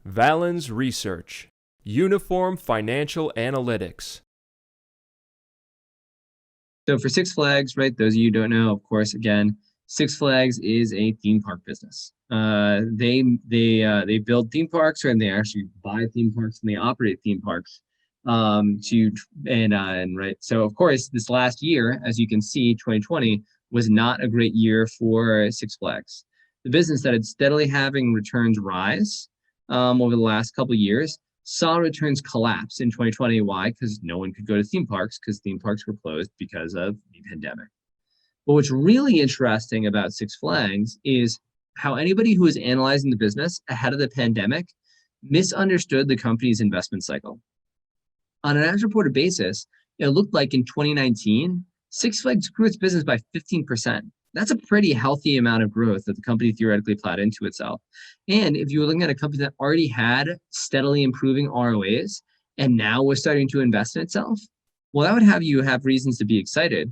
Valens Research, Uniform Financial Analytics. So for Six Flags, right, those of you who don't know, of course, again, Six Flags is a theme park business. They build theme parks, and they actually buy theme parks and they operate theme parks. Right. So of course, this last year, as you can see, 2020 was not a great year for Six Flags. The business that had steadily having returns rise over the last couple of years saw returns collapse in 2020. Why? Because no one could go to theme parks because theme parks were closed because of the pandemic. But what's really interesting about Six Flags is how anybody who was analyzing the business ahead of the pandemic misunderstood the company's investment cycle. On an as-reported basis, it looked like in 2019, Six Flags grew its business by 15%. That's a pretty healthy amount of growth that the company theoretically plowed into itself. And if you were looking at a company that already had steadily improving ROAs and now was starting to invest in itself, well, that would have you have reasons to be excited.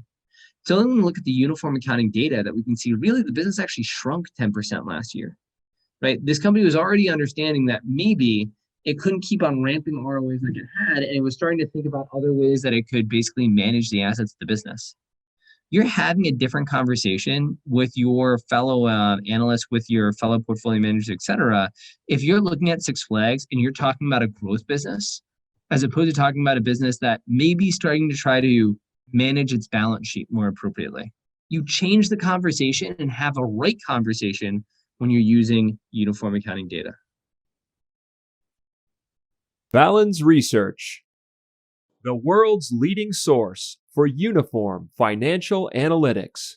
So then we look at the uniform accounting data that we can see really the business actually shrunk 10% last year, right? This company was already understanding that maybe it couldn't keep on ramping ROAs like it had, and it was starting to think about other ways that it could basically manage the assets of the business. You're having a different conversation with your fellow analysts, with your fellow portfolio managers, et cetera, if you're looking at Six Flags and you're talking about a growth business, as opposed to talking about a business that may be starting to try to manage its balance sheet more appropriately. You change the conversation and have a right conversation when you're using uniform accounting data. Valens Research, the world's leading source for uniform financial analytics.